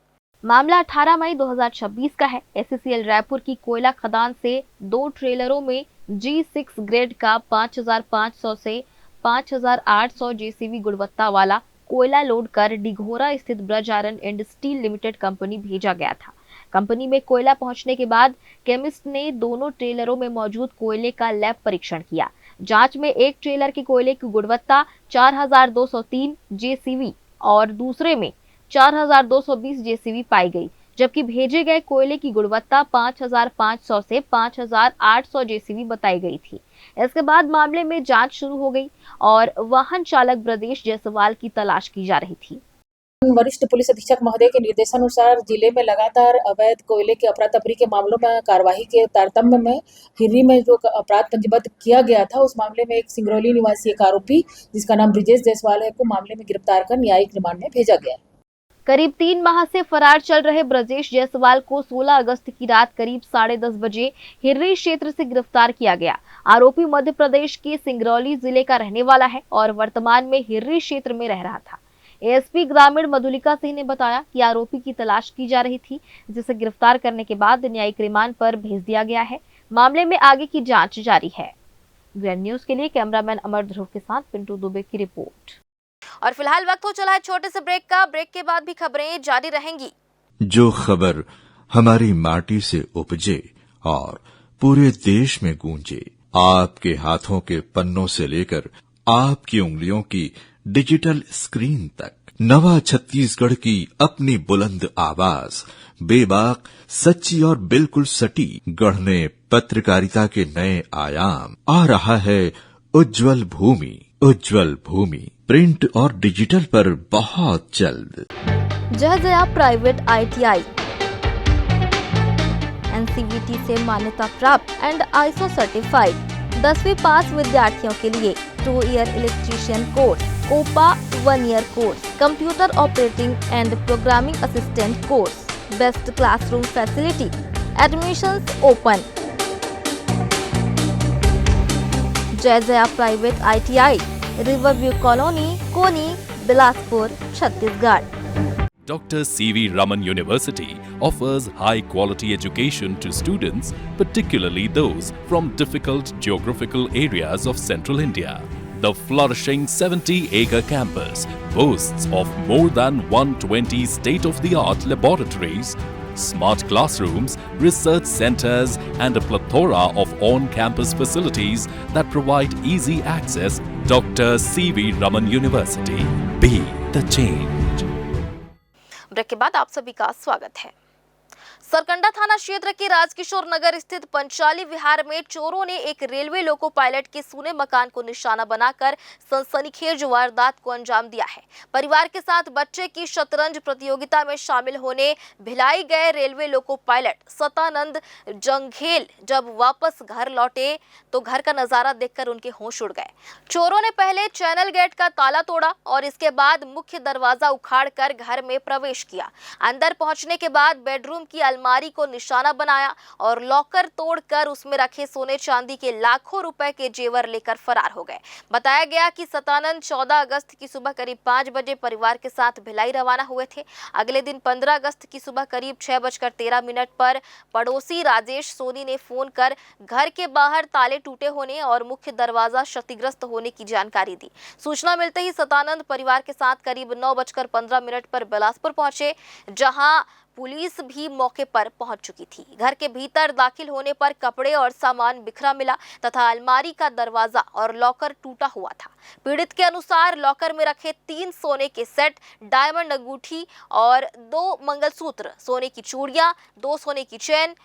मामला 18 मई 2026 का है। एससीसीएल रायपुर की कोयला खदान से 2 ट्रेलरों में G6 ग्रेड का 5500 से 5800 जेसीबी गुणवत्ता वाला कोयला लोड कर डिघोरा स्थित Braj iron and steel limited company भेजा गया था। कंपनी में कोयला पहुंचने के बाद केमिस्ट ने दोनों ट्रेलरों में मौजूद कोयले का लैब परीक्षण किया। जांच में एक ट्रेलर के कोयले की गुणवत्ता 4203 जेसीबी और दूसरे में 4220 जेसीबी पाई गई, जबकि भेजे गए कोयले की गुणवत्ता 5,500 से 5,800 जेसीबी बताई गई थी। इसके बाद मामले में जांच शुरू हो गई और वाहन चालक ब्रजेश जायसवाल की तलाश की जा रही थी। वरिष्ठ पुलिस अधीक्षक महोदय के निर्देशानुसार जिले में लगातार अवैध कोयले के अफरा तफरी के मामलों में कार्यवाही के तारतम्य में हिर्री में जो अपराध पंजीबद्ध किया गया था, उस मामले में एक सिंगरौली निवासी एक आरोपी जिसका नाम ब्रजेश जायसवाल है को मामले में गिरफ्तार कर न्यायिक रिमांड में भेजा गया। करीब 3 माह से फरार चल रहे ब्रजेश जायसवाल को 16 अगस्त की रात करीब 10:30 बजे हिर्री क्षेत्र से गिरफ्तार किया गया। आरोपी मध्य प्रदेश के सिंगरौली जिले का रहने वाला है और वर्तमान में हिर्री क्षेत्र में रह रहा था। एएसपी ग्रामीण मधुलिका सिंह ने बताया कि आरोपी की तलाश की जा रही थी, जिसे गिरफ्तार करने के बाद न्यायिक रिमांड पर भेज दिया गया है। मामले में आगे की जांच जारी है। ग्रैंड न्यूज के लिए कैमरामैन अमर ध्रुव के साथ पिंटू दुबे की रिपोर्ट। और फिलहाल वक्त हो चला है छोटे से ब्रेक का। ब्रेक के बाद भी खबरें जारी रहेंगी। जो खबर हमारी माटी से उपजे और पूरे देश में गूंजे, आपके हाथों के पन्नों से लेकर आपकी उंगलियों की डिजिटल स्क्रीन तक, नवा छत्तीसगढ़ की अपनी बुलंद आवाज, बेबाक, सच्ची और बिल्कुल सटीक, गढ़ने पत्रकारिता के नए आयाम। आ रहा है उज्जवल भूमि। उज्जवल भूमि प्रिंट और डिजिटल पर बहुत जल्द। जय प्राइवेट ITI NCVT से मान्यता प्राप्त एंड ISO सर्टिफाइड 10वीं पास विद्यार्थियों के लिए 2 year electrician course, COPA 1 year course, computer operating and programming assistant course, best classroom facility, admissions open. Jai private ITI, Riverview colony, Koni, Bilaspur, Chhattisgarh. Dr. C.V. Raman University offers high-quality education to students, particularly those from difficult geographical areas of central India. The flourishing 70-acre campus boasts of more than 120 state-of-the-art laboratories, smart classrooms, research centers, and a plethora of on-campus facilities that provide easy access. Dr. C.V. Raman University. Be the change. Break के बाद आप सभी का स्वागत है। सरकंडा थाना क्षेत्र के राजकिशोर नगर स्थित पंचाली विहार में चोरों ने एक रेलवे लोको पायलट के सूने मकान को निशाना बनाकर सनसनीखेज वारदात को अंजाम दिया है। परिवार के साथ बच्चे की शतरंज प्रतियोगिता में शामिल होने भिलाई गए railway loco pilot Satanand Janghel जब वापस घर लौटे तो घर का नजारा देखकर उनके होश उड़ गए। चोरों ने पहले चैनल गेट का ताला तोड़ा और इसके बाद मुख्य दरवाजा उखाड़कर घर में प्रवेश किया। अंदर पहुंचने के बाद बेडरूम की अलमारी को निशाना बनाया और लॉकर तोड़कर उसमें रखे सोने चांदी के लाखों रुपए के जेवर लेकर फरार हो गए। बताया गया कि सतानंद 14 अगस्त की सुबह करीब 5 बजे परिवार के साथ भिलाई रवाना हुए थे। अगले दिन 15 अगस्त की सुबह करीब 6:13 पर पड़ोसी राजेश सोनी ने फोन कर घर के बाहर ताले टूटे होने और मुख्य दरवाजा क्षतिग्रस्त होने की जानकारी दी। सूचना मिलते ही सतानंद परिवार के साथ करीब 9:15 पर बिलासपुर पहुंचे, जहां पुलिस भी मौके पर पहुंच चुकी थी। घर के भीतर दाखिल होने पर कपड़े और सामान बिखरा मिला तथा अलमारी का दरवाजा और लॉकर टूटा हुआ था। पीड़ित के अनुसार लॉकर में रखे 3 सोने के सेट, डायमंड अंगूठी और 2 मंगलसूत्र, सोने की चूड़ियां, 2 सोने की चेन,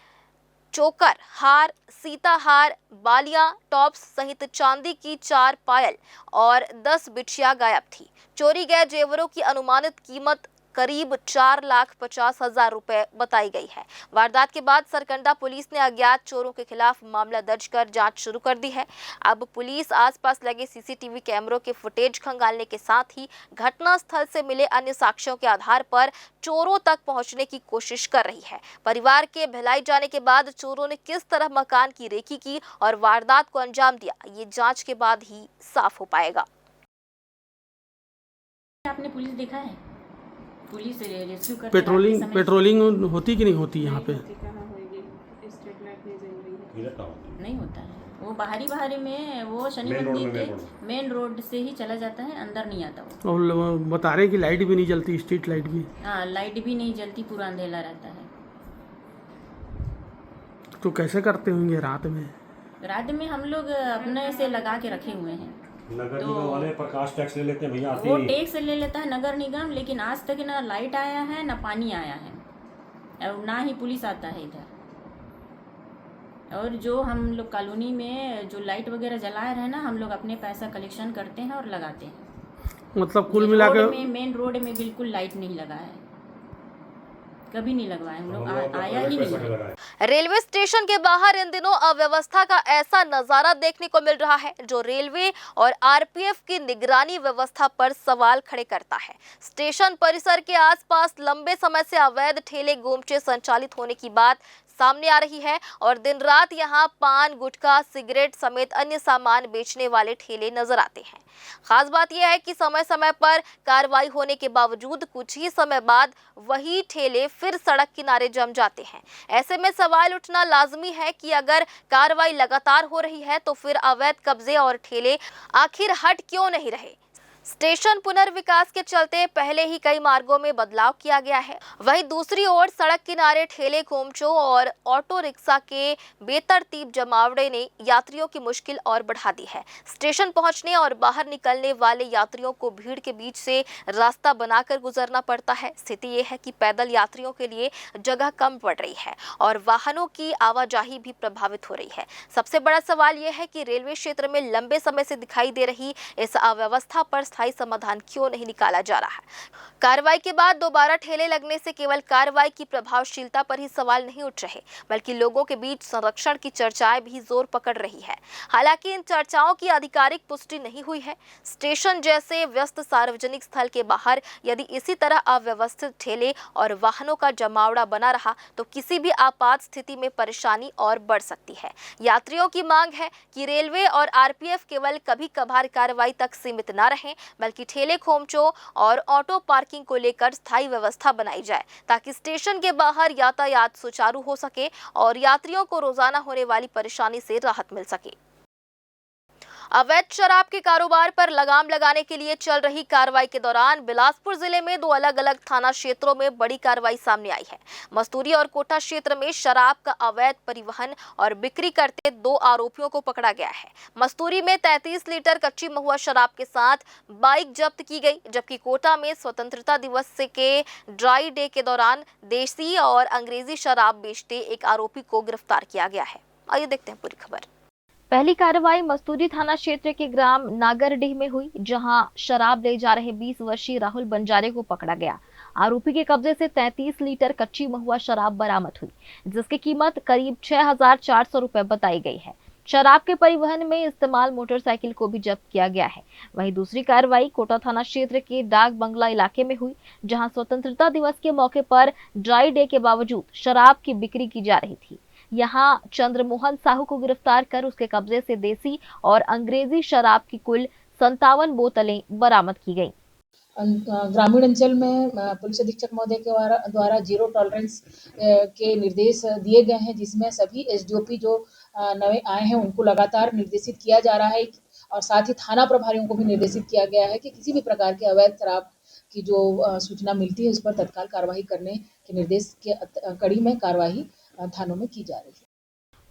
चोकर, हार, सीता हार, बालियां, टॉप्स सहित चांदी की 4 पायल और 10 बिछिया गायब थी। चोरी गए जेवरों की अनुमानित कीमत करीब 4,50,000 रुपए बताई गई है। वारदात के बाद सरकंडा पुलिस ने अज्ञात चोरों के खिलाफ मामला दर्ज कर जांच शुरू कर दी है। अब पुलिस आसपास लगे सीसीटीवी कैमरों के फुटेज खंगालने के साथ ही घटना स्थल से मिले अन्य साक्ष्यों के आधार पर चोरों तक पहुंचने की कोशिश कर रही है। परिवार के भिलाई जाने के बाद चोरों ने किस तरह मकान की रेकी की और वारदात को अंजाम दिया, ये जांच के बाद ही साफ हो पाएगा। आपने पुलिस देखा है? पुलिस रेस्क्यू करते पेट्रोलिंग होती कि नहीं होती यहाँ पे? नहीं होता है, वो बाहरी में वो शनि मंदिर के मेन रोड से ही चला जाता है, अंदर नहीं आता वो। और बता रहे कि लाइट भी नहीं जलती, स्ट्रीट लाइट भी? हाँ, लाइट भी नहीं जलती, पूरा अंधेला रहता है। तो कैसे करते होंगे रात में? रात में हम लोग अपने से लगा के रखे हुए हैं। नगर निगम वाले प्रकाश टैक्स ले लेते हैं भैया, वो टैक्स ले लेता है नगर निगम, लेकिन आज तक ना लाइट आया है ना पानी आया है। और ना ही पुलिस आता है इधर। और जो हम लोग कॉलोनी में जो लाइट वगैरह जला रहे हैं ना, हम लोग अपने पैसा कलेक्शन करते हैं और लगाते हैं। मतलब कुल मिलाकर मेन रोड में बिल्कुल लाइट नहीं लगा है, कभी नहीं लगवाए हम लोग, आया ही नहीं है। रेलवे स्टेशन के बाहर इन दिनों अव्यवस्था का ऐसा नजारा देखने को मिल रहा है जो रेलवे और आरपीएफ की निगरानी व्यवस्था पर सवाल खड़े करता है। स्टेशन परिसर के आसपास लंबे समय से अवैध ठेले गोमचे संचालित होने की बात सामने आ रही है और दिन रात यहां पान, गुटखा, सिगरेट समेत अन्य सामान बेचने वाले ठेले नजर आते हैं। खास बात यह है कि समय समय पर कार्रवाई होने के बावजूद कुछ ही समय बाद वही ठेले फिर सड़क किनारे जम जाते हैं। ऐसे में सवाल उठना लाजमी है कि अगर कार्रवाई लगातार हो रही है तो फिर अवैध कब्जे और ठेले आखिर हट क्यों नहीं रहे। स्टेशन पुनर्विकास के चलते पहले ही कई मार्गों में बदलाव किया गया है, वहीं दूसरी ओर सड़क किनारे ठेले, खोमचों और ऑटो रिक्शा के बेतरतीब जमावड़े ने यात्रियों की मुश्किल और बढ़ा दी है। स्टेशन पहुंचने और बाहर निकलने वाले यात्रियों को भीड़ के बीच से रास्ता बनाकर गुजरना पड़ता है। स्थिति ये है कि पैदल यात्रियों के लिए जगह कम पड़ रही है और वाहनों की आवाजाही भी प्रभावित हो रही है। सबसे बड़ा सवाल यह है कि रेलवे क्षेत्र में लंबे समय से दिखाई दे रही इस अव्यवस्था पर स्थायी समाधान क्यों नहीं निकाला जा रहा है। कार्रवाई के बाद दोबारा ठेले लगने से केवल कार्रवाई की प्रभावशीलता पर ही सवाल नहीं उठ रहे, बल्कि लोगों के बीच संरक्षण की चर्चाएं भी जोर पकड़ रही है। हालांकि इन चर्चाओं की आधिकारिक पुष्टि नहीं हुई है। स्टेशन जैसे व्यस्त सार्वजनिक स्थल के बाहर यदि इसी तरह अव्यवस्थित ठेले और वाहनों का जमावड़ा बना रहा तो किसी भी आपात स्थिति में परेशानी और बढ़ सकती है। यात्रियों की मांग है कि रेलवे और आरपीएफ केवल कभी कभार कार्रवाई तक सीमित न रहें, बल्कि ठेले, खोमचों और ऑटो पार्किंग को लेकर स्थायी व्यवस्था बनाई जाए ताकि स्टेशन के बाहर यातायात सुचारू हो सके और यात्रियों को रोजाना होने वाली परेशानी से राहत मिल सके। अवैध शराब के कारोबार पर लगाम लगाने के लिए चल रही कार्रवाई के दौरान बिलासपुर जिले में 2 अलग-अलग थाना क्षेत्रों में बड़ी कार्रवाई सामने आई है। मस्तूरी और कोटा क्षेत्र में शराब का अवैध परिवहन और बिक्री करते 2 आरोपियों को पकड़ा गया है। मस्तूरी में 33 लीटर कच्ची महुआ शराब के साथ बाइक जब्त की गई, जबकि कोटा में स्वतंत्रता दिवस के ड्राई डे के दौरान देसी और अंग्रेजी शराब बेचते एक आरोपी को गिरफ्तार किया गया है। आइए देखते हैं पूरी खबर। पहली कार्रवाई मस्तूरी थाना क्षेत्र के ग्राम नागरडीह में हुई, जहां शराब ले जा रहे 20 वर्षीय राहुल बंजारे को पकड़ा गया। आरोपी के कब्जे से 33 लीटर कच्ची महुआ शराब बरामद हुई, जिसकी कीमत करीब 6,400 रुपए बताई गई है। शराब के परिवहन में इस्तेमाल मोटरसाइकिल को भी जब्त किया गया है। वहीं दूसरी कार्रवाई कोटा थाना क्षेत्र के डाक बंगला इलाके में हुई, जहां स्वतंत्रता दिवस के मौके पर ड्राई डे के बावजूद शराब की बिक्री की जा रही थी। यहां चंद्रमोहन साहू को गिरफ्तार कर उसके कब्जे से देसी और अंग्रेजी शराब की कुल 57 बोतलें बरामद की गईं। ग्रामीण अंचल में पुलिस अधीक्षक महोदय के द्वारा जीरो टॉलरेंस के निर्देश दिए गए हैं, जिसमें सभी एसडीओपी जो नए आए हैं उनको लगातार निर्देशित किया जा रहा है और साथ ही थाना प्रभारियों को भी निर्देशित किया गया है कि किसी भी प्रकार के अवैध शराब की जो सूचना मिलती है उस पर तत्काल कार्रवाई करने के निर्देश के कड़ी में कार्रवाई थानों में की जा रही है।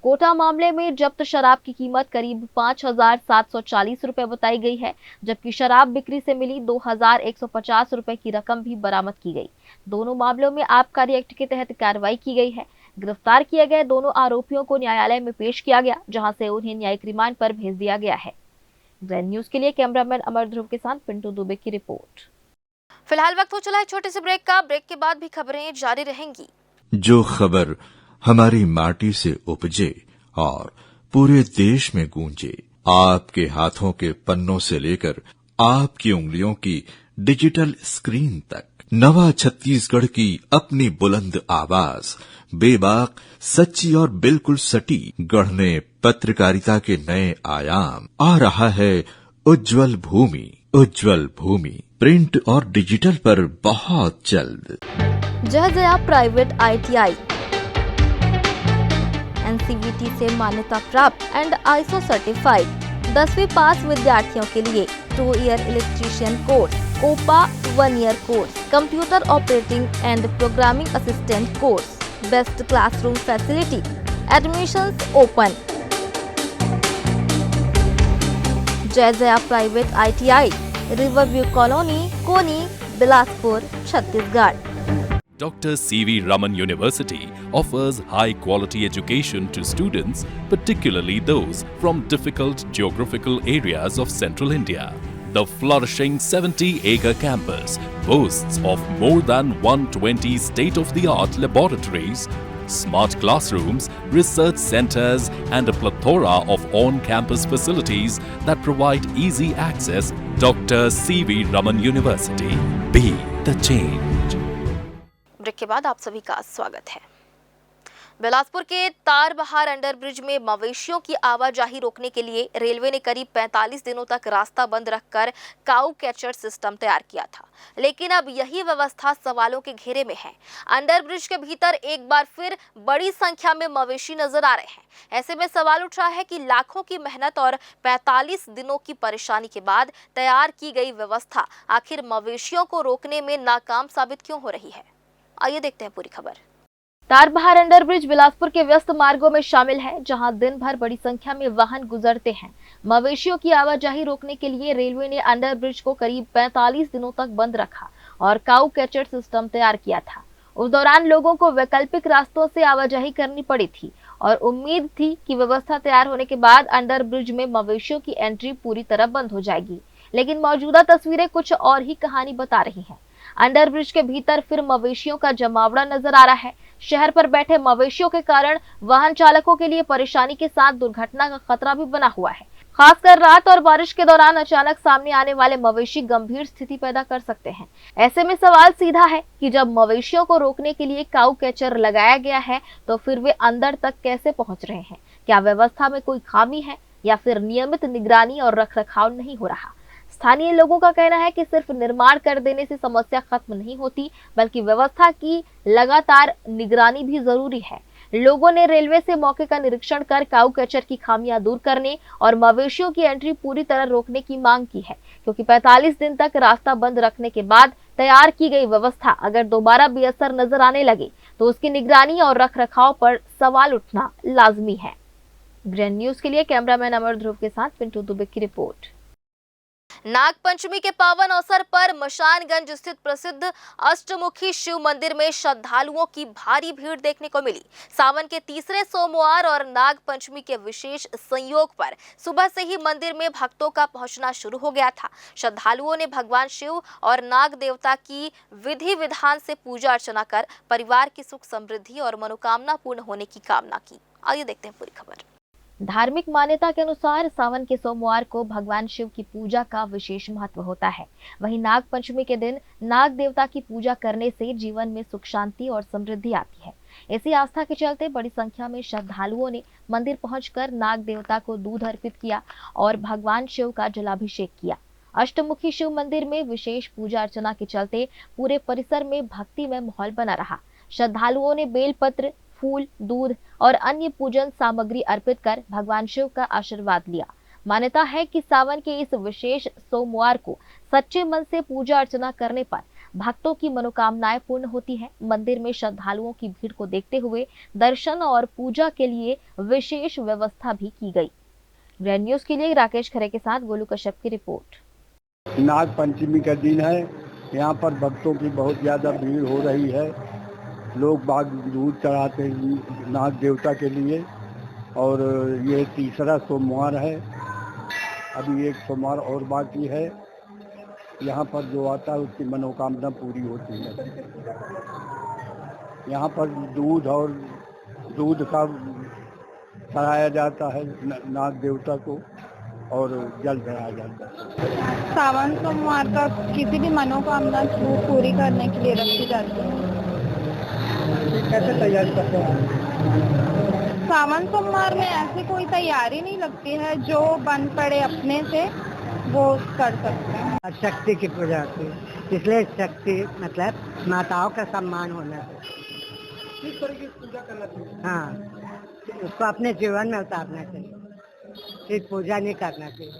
कोटा मामले में जब्त शराब की कीमत करीब 5,740 रुपए बताई गई है, जबकि शराब बिक्री से मिली 2,150 रुपए की रकम भी बरामद की गई। दोनों मामलों में आबकारी एक्ट के तहत कार्रवाई की गई है। गिरफ्तार किए गए दोनों आरोपियों को न्यायालय में पेश किया गया, जहां से उन्हें न्यायिक रिमांड पर भेज दिया गया है। ग्रैंड न्यूज के लिए कैमरामैन अमर ध्रुव के साथ पिंटू दुबे की रिपोर्ट। फिलहाल वक्त हो चला है छोटे से ब्रेक का। ब्रेक के बाद भी खबरें जारी रहेंगी। जो खबर हमारी माटी से उपजे और पूरे देश में गूंजे, आपके हाथों के पन्नों से लेकर आपकी उंगलियों की डिजिटल स्क्रीन तक, नवा छत्तीसगढ़ की अपनी बुलंद आवाज, बेबाक, सच्ची और बिल्कुल सटीक, गढ़ने पत्रकारिता के नए आयाम। आ रहा है उज्जवल भूमि। उज्जवल भूमि प्रिंट और डिजिटल पर बहुत जल्द। जया प्राइवेट ITI NCVT से मान्यता प्राप्त एंड ISO सर्टिफाइड 10वीं पास विद्यार्थियों के लिए 2 year electrician course, COPA 1 year course, computer operating and programming assistant course, best classroom facility, admissions open. Jaya private ITI, Riverview colony, Koni, Bilaspur, Chhattisgarh. Dr. C.V. Raman University offers high-quality education to students, particularly those from difficult geographical areas of Central India. The flourishing 70-acre campus boasts of more than 120 state-of-the-art laboratories, smart classrooms, research centers, and a plethora of on-campus facilities that provide easy access. Dr. C.V. Raman University. Be the change. Break के बाद आप सभी का स्वागत है। बिलासपुर के Tarbahar underbridge में मवेशियों की आवाजाही रोकने के लिए रेलवे ने करीब 45 दिनों तक रास्ता बंद रखकर काऊ कैचर सिस्टम तैयार किया था, लेकिन अब यही व्यवस्था सवालों के घेरे में है। अंडरब्रिज के भीतर एक बार फिर बड़ी संख्या में मवेशी नजर आ रहे हैं। ऐसे में सवाल उठ रहा है कि लाखों की मेहनत और 45 दिनों की परेशानी के बाद तैयार की गई व्यवस्था आखिर मवेशियों को रोकने में नाकाम साबित क्यों हो रही है। आइए देखते हैं पूरी खबर। तारबहार अंडरब्रिज बिलासपुर के व्यस्त मार्गों में शामिल है, जहां दिन भर बड़ी संख्या में वाहन गुजरते हैं। मवेशियों की आवाजाही रोकने के लिए रेलवे ने अंडरब्रिज को करीब 45 दिनों तक बंद रखा और काऊ कैचर सिस्टम तैयार किया था। उस दौरान लोगों को वैकल्पिक रास्तों से आवाजाही करनी पड़ी थी और उम्मीद थी कि व्यवस्था तैयार होने के बाद अंडरब्रिज में मवेशियों की एंट्री पूरी तरह बंद हो जाएगी, लेकिन मौजूदा तस्वीरें कुछ और ही कहानी बता रही हैं। अंडरब्रिज के भीतर फिर मवेशियों का जमावड़ा नजर आ रहा है। शहर पर बैठे मवेशियों के कारण वाहन चालकों के लिए परेशानी के साथ दुर्घटना का खतरा भी बना हुआ है। खासकर रात और बारिश के दौरान अचानक सामने आने वाले मवेशी गंभीर स्थिति पैदा कर सकते हैं। ऐसे में सवाल सीधा है कि जब मवेशियों को रोकने के लिए काऊ कैचर लगाया गया है, तो फिर वे अंदर तक कैसे पहुंच रहे हैं? क्या व्यवस्था में कोई खामी है या फिर नियमित निगरानी और रखरखाव नहीं हो रहा? स्थानीय लोगों का कहना है कि सिर्फ निर्माण कर देने से समस्या खत्म नहीं होती, बल्कि व्यवस्था की लगातार निगरानी भी जरूरी है। लोगों ने रेलवे से मौके का निरीक्षण कर काऊ कैचर की खामियां दूर करने और मवेशियों की एंट्री पूरी तरह रोकने की मांग की है, क्योंकि 45 दिन तक रास्ता बंद रखने के बाद तैयार की गई व्यवस्था अगर दोबारा बेअसर नजर आने लगे तो उसकी निगरानी और रखरखाव पर सवाल उठना लाजमी है। ग्रैंड न्यूज के लिए कैमरामैन अमर ध्रुव के साथ पिंटू दुबे की रिपोर्ट। नाग पंचमी के पावन अवसर पर मशानगंज स्थित प्रसिद्ध अष्टमुखी शिव मंदिर में श्रद्धालुओं की भारी भीड़ देखने को मिली। सावन के तीसरे सोमवार और नाग पंचमी के विशेष संयोग पर सुबह से ही मंदिर में भक्तों का पहुंचना शुरू हो गया था। श्रद्धालुओं ने भगवान शिव और नाग देवता की विधि विधान से पूजा अर्चना कर परिवार की सुख समृद्धि और मनोकामना पूर्ण होने की कामना की। आइए देखते हैं पूरी खबर। धार्मिक मान्यता के अनुसार सावन के सोमवार को भगवान शिव की पूजा का विशेष महत्व होता है। वहीं नाग पंचमी के दिन नाग देवता की पूजा करने से जीवन में सुख शांति और समृद्धि आती है। इसी आस्था के चलते बड़ी संख्या में श्रद्धालुओं ने मंदिर पहुंचकर नाग देवता को दूध अर्पित किया और भगवान शिव का जलाभिषेक किया। अष्टमुखी शिव मंदिर में विशेष पूजा अर्चना के चलते पूरे परिसर में भक्तिमय माहौल बना रहा। श्रद्धालुओं ने बेलपत्र, फूल, दूध और अन्य पूजन सामग्री अर्पित कर भगवान शिव का आशीर्वाद लिया। मान्यता है कि सावन के इस विशेष सोमवार को सच्चे मन से पूजा अर्चना करने पर भक्तों की मनोकामनाएं पूर्ण होती है। मंदिर में श्रद्धालुओं की भीड़ को देखते हुए दर्शन और पूजा के लिए विशेष व्यवस्था भी की गई। ग्रैंड न्यूज के लिए राकेश खरे के साथ गोलू कश्यप की रिपोर्ट। नाग पंचमी का दिन है, यहाँ पर भक्तों की बहुत ज्यादा भीड़ हो रही है। लोग बाग दूध चढ़ाते हैं नाग देवता के लिए और ये तीसरा सोमवार है। अभी एक सोमवार और बाकी है। यहाँ पर जो आता है उसकी मनोकामना पूरी होती है। यहाँ पर दूध का चढ़ाया जाता है नाग देवता को और जल चढ़ाया जाता है। सावन सोमवार का किसी भी मनोकामना पूरी करने के लिए रखी जाती है। कैसे तैयारी करते हैं? सावन सोमवार में ऐसी कोई तैयारी नहीं लगती है, जो बन पड़े अपने से वो कर सकते हैं। शक्ति की पूजा होती है, इसलिए शक्ति मतलब माताओं का सम्मान होना है। किस तरह की पूजा करना चाहिए? हाँ, उसको अपने जीवन में उतारना चाहिए, सिर्फ पूजा नहीं करना चाहिए।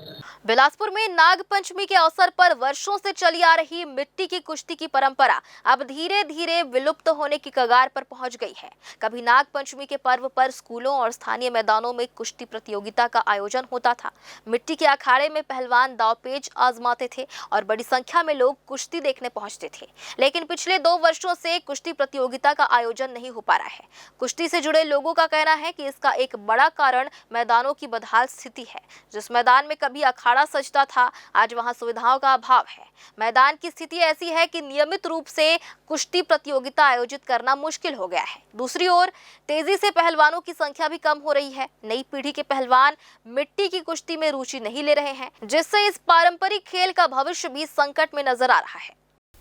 बिलासपुर में नाग पंचमी के अवसर पर वर्षों से चली आ रही मिट्टी की कुश्ती की परंपरा अब धीरे धीरे विलुप्त होने की कगार पर पहुंच गई है। कभी नाग पंचमी के पर्व पर स्कूलों और स्थानीय मैदानों में कुश्ती प्रतियोगिता का आयोजन होता था। मिट्टी के अखाड़े में पहलवान दांवपेच आजमाते थे और बड़ी संख्या में लोग कुश्ती देखने पहुंचते थे। लेकिन पिछले 2 वर्षों से कुश्ती प्रतियोगिता का आयोजन नहीं हो पा रहा है। कुश्ती से जुड़े लोगों का कहना है कि इसका एक बड़ा कारण मैदानों की बदहाल स्थिति है। जिस मैदान में कभी अखाड़ा सजता था, आज वहां सुविधाओं का अभाव है। मैदान की स्थिति ऐसी है कि नियमित रूप से कुश्ती प्रतियोगिता आयोजित करना मुश्किल हो गया है। दूसरी ओर तेजी से पहलवानों की संख्या भी कम हो रही है। नई पीढ़ी के पहलवान मिट्टी की कुश्ती में रुचि नहीं ले रहे हैं, जिससे इस पारंपरिक खेल का भविष्य भी संकट में नजर आ रहा है।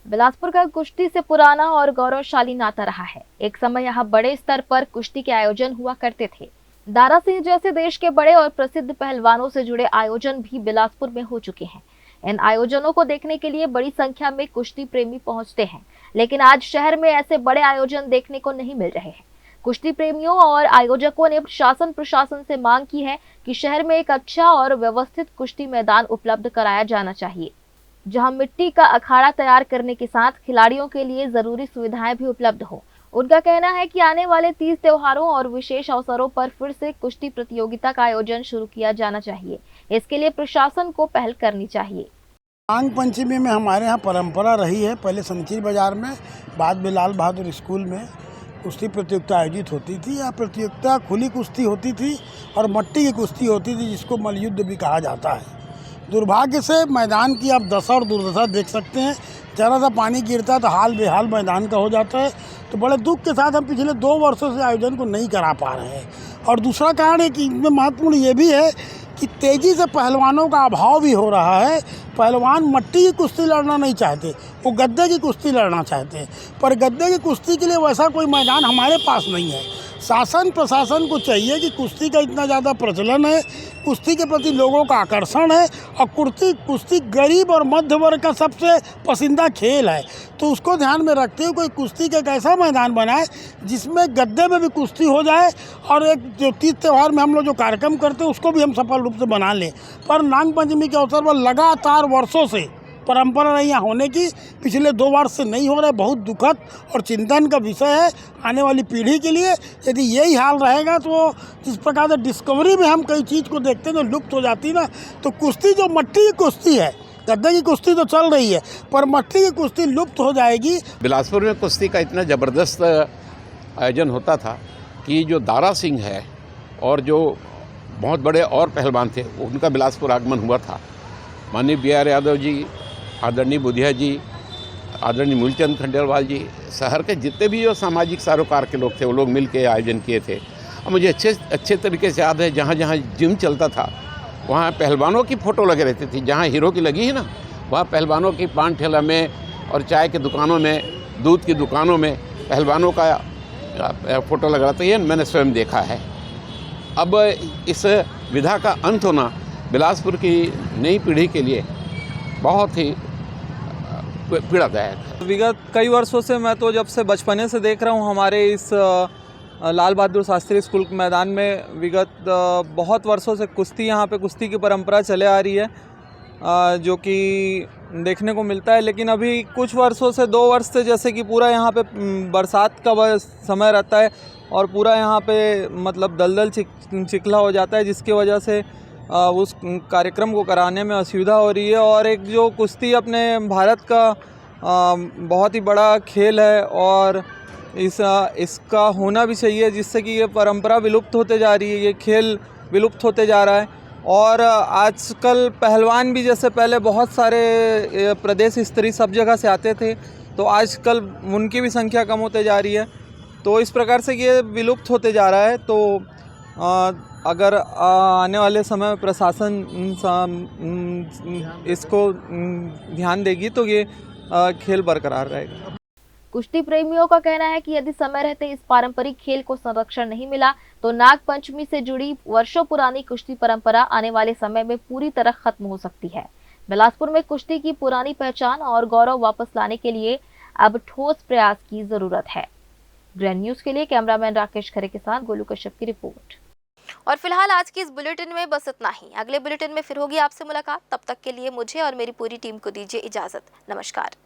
बिलासपुर का कुश्ती से पुराना और गौरवशाली नाता रहा है। एक समय यहाँ बड़े स्तर पर कुश्ती के आयोजन हुआ करते थे। दारा सिंह जैसे देश के बड़े और प्रसिद्ध पहलवानों से जुड़े आयोजन भी बिलासपुर में हो चुके हैं। इन आयोजनों को देखने के लिए बड़ी संख्या में कुश्ती प्रेमी पहुंचते हैं, लेकिन आज शहर में ऐसे बड़े आयोजन देखने को नहीं मिल रहे हैं। कुश्ती प्रेमियों और आयोजकों ने प्रशासन से मांग की है कि शहर में एक अच्छा और व्यवस्थित कुश्ती मैदान उपलब्ध कराया जाना चाहिए, जहां मिट्टी का अखाड़ा तैयार करने के साथ खिलाड़ियों के लिए जरूरी सुविधाएं भी उपलब्ध हो। उनका कहना है कि आने वाले 30 त्योहारों और विशेष अवसरों पर फिर से कुश्ती प्रतियोगिता का आयोजन शुरू किया जाना चाहिए। इसके लिए प्रशासन को पहल करनी चाहिए। नाग पंचमी में हमारे यहाँ परंपरा रही है। पहले संकीर बाजार में, बाद में लाल बहादुर स्कूल में कुश्ती प्रतियोगिता आयोजित होती थी। यह प्रतियोगिता खुली कुश्ती होती थी और मट्टी की कुश्ती होती थी, जिसको मल्लयुद्ध भी कहा जाता है। दुर्भाग्य से मैदान की आप दशा और दुर्दशा देख सकते हैं। जरा सा पानी गिरता है तो हाल बेहाल मैदान का हो जाता है। तो बड़े दुख के साथ हम पिछले 2 वर्षों से आयोजन को नहीं करा पा रहे हैं। और दूसरा कारण है कि इसमें महत्वपूर्ण ये भी है कि तेज़ी से पहलवानों का अभाव भी हो रहा है। पहलवान मट्टी की कुश्ती लड़ना नहीं चाहते, वो गद्दे की कुश्ती लड़ना चाहते हैं। पर गद्दे की कुश्ती के लिए वैसा कोई मैदान हमारे पास नहीं है। शासन प्रशासन को चाहिए कि कुश्ती का इतना ज़्यादा प्रचलन है, कुश्ती के प्रति लोगों का आकर्षण है और कुश्ती गरीब और मध्य वर्ग का सबसे पसंदीदा खेल है। तो उसको ध्यान में रखते हुए कोई कुश्ती का एक ऐसा मैदान बनाए जिसमें गद्दे में भी कुश्ती हो जाए और एक जो 30 त्योहार में हम लोग जो कार्यक्रम करते हैं उसको भी हम सफल रूप से बना लें। पर नाग पंचमी के अवसर पर लगातार वर्षों से परंपरा रही होने की, पिछले 2 वर्ष से नहीं हो रहा है। बहुत दुखद और चिंतन का विषय है आने वाली पीढ़ी के लिए। यदि यही हाल रहेगा तो जिस प्रकार से डिस्कवरी में हम कई चीज़ को देखते हैं जो लुप्त हो जाती ना, तो कुश्ती जो मट्टी की कुश्ती है, गद्दे की कुश्ती तो चल रही है पर मट्टी की कुश्ती लुप्त हो जाएगी। बिलासपुर में कुश्ती का इतना ज़बरदस्त आयोजन होता था कि जो दारा सिंह है और जो बहुत बड़े और पहलवान थे, उनका बिलासपुर आगमन हुआ था। माननीय BR यादव जी, आदरणीय बुधिया जी, आदरणीय मूलचंद खंडेलवाल जी, शहर के जितने भी जो सामाजिक सरोकार के लोग थे, वो लोग मिल के आयोजन किए थे। और मुझे अच्छे तरीके से याद है, जहाँ जहाँ जिम चलता था वहाँ पहलवानों की फ़ोटो लगे रहती थी। जहाँ हीरो की लगी है ना, वहाँ पहलवानों की पान ठेला में और चाय की दुकानों में, दूध की दुकानों में पहलवानों का फ़ोटो लगा रहता है। मैंने स्वयं देखा है। अब इस विधा का अंत होना बिलासपुर की नई पीढ़ी के लिए बहुत ही पीड़ादायक है। विगत कई वर्षों से, मैं तो जब से बचपने से देख रहा हूँ, हमारे इस लाल बहादुर शास्त्री स्कूल के मैदान में विगत बहुत वर्षों से कुश्ती, यहाँ पे कुश्ती की परंपरा चले आ रही है, जो कि देखने को मिलता है। लेकिन अभी कुछ वर्षों से, 2 वर्ष से, जैसे कि पूरा यहाँ पे बरसात का समय रहता है और पूरा यहाँ पे मतलब दलदल चिखला हो जाता है, जिसकी वजह से उस कार्यक्रम को कराने में असुविधा हो रही है। और एक जो कुश्ती अपने भारत का बहुत ही बड़ा खेल है और इसका होना भी चाहिए, जिससे कि ये परंपरा विलुप्त होते जा रही है, ये खेल विलुप्त होते जा रहा है। और आजकल पहलवान भी, जैसे पहले बहुत सारे प्रदेश स्तरीय सब जगह से आते थे, तो आजकल उनकी भी संख्या कम होते जा रही है। तो इस प्रकार से ये विलुप्त होते जा रहा है। तो अगर आने वाले समय में प्रशासन इसको ध्यान देगी तो ये खेल बरकरार रहेगा। कुश्ती प्रेमियों का कहना है कि यदि समय रहते इस पारंपरिक खेल को संरक्षण नहीं मिला तो नाग पंचमी से जुड़ी वर्षों पुरानी कुश्ती परंपरा आने वाले समय में पूरी तरह खत्म हो सकती है। बिलासपुर में कुश्ती की पुरानी पहचान और गौरव वापस लाने के लिए अब ठोस प्रयास की जरूरत है। ग्रैंड न्यूज के लिए कैमरामैन राकेश खरे के साथ गोलू कश्यप की रिपोर्ट। और फिलहाल आज की इस बुलेटिन में बस इतना ही। अगले बुलेटिन में फिर होगी आपसे मुलाकात। तब तक के लिए मुझे और मेरी पूरी टीम को दीजिए इजाजत। नमस्कार।